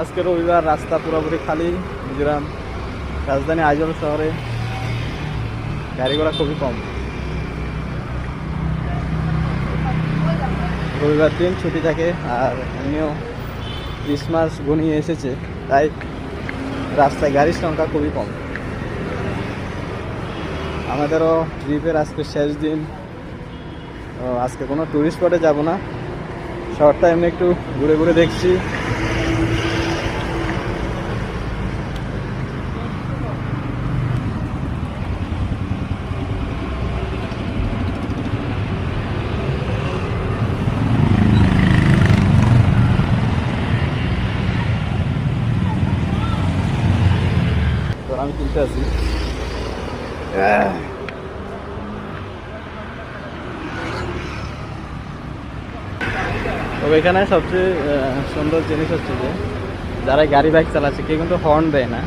আজকে রবিবার, রাস্তা পুরোপুরি খালি। মিজোরাম রাজধানী আইজল শহরে গাড়ি ঘোড়া খুবই কম। রবিবার দিন ছুটি থাকে, আর এমনিও ক্রিসমাস ঘনিয়ে এসেছে, তাই রাস্তায় গাড়ির সংখ্যা খুবই কম। আমাদেরও ট্রিপের আজকে শেষ দিন। আজকে কোনো ট্যুরিস্ট স্পটে যাব না, শহরটা এমনি একটু ঘুরে ঘুরে দেখছি। তো আমি কিনতে আছি। তবে এখানে সবচেয়ে সুন্দর জিনিস হচ্ছে যে যারা গাড়ি বাইক চালাচ্ছে কেউ কিন্তু হর্ন দেয় না,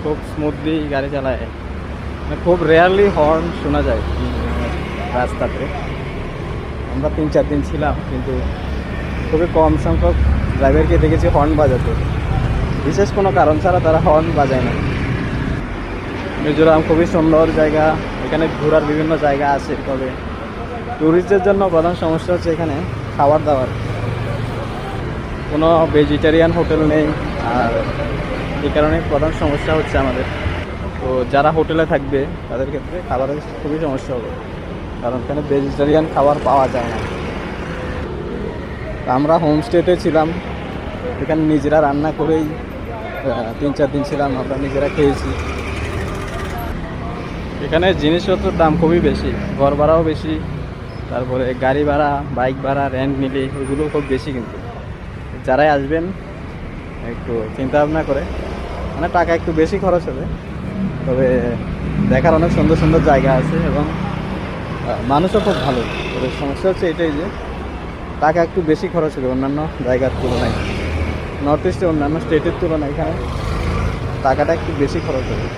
খুব স্মুথলি গাড়ি চালায়। মানে খুব রেয়ারলি হর্ন শোনা যায় রাস্তাতে। আমরা 3-4 দিন ছিলাম, কিন্তু খুবই কম সংখ্যক ড্রাইভারকে দেখেছি হর্ন বাজাতে। বিশেষ কোনো কারণ ছাড়া তারা হর্ন বাজায় না। মিজোরাম খুবই সুন্দর জায়গা, এখানে ঘোরার বিভিন্ন জায়গা আছে। তবে ট্যুরিস্টদের জন্য প্রধান সমস্যা হচ্ছে এখানে খাবার দাবার। কোনো ভেজিটেরিয়ান হোটেল নেই, আর এই কারণে প্রধান সমস্যা হচ্ছে আমাদের। তো যারা হোটেলে থাকবে তাদের ক্ষেত্রে খাবারের খুবই সমস্যা হবে, কারণ এখানে ভেজিটেরিয়ান খাবার পাওয়া যায় না। আমরা হোমস্টেতে ছিলাম, এখানে নিজেরা রান্না করেই 3-4 দিন ছিলাম, আমরা নিজেরা খেয়েছি। এখানে জিনিসপত্রের দাম খুবই বেশি, ঘর ভাড়াও বেশি, তারপরে গাড়ি ভাড়া, বাইক ভাড়া, রেন্ট নিলে এগুলো খুব বেশি। কিন্তু যারাই আসবেন একটু চিন্তা ভাবনা করে, মানে টাকা একটু বেশি খরচ হবে, তবে দেখার অনেক সুন্দর সুন্দর জায়গা আছে এবং মানুষও খুব ভালো। তবে সমস্যা হচ্ছে এটাই যে টাকা একটু বেশি খরচ হবে অন্যান্য জায়গার তুলনায়। নর্থ ইস্টে অন্যান্য স্টেটের তুলনায় এখানে টাকাটা একটু বেশি খরচ হবে।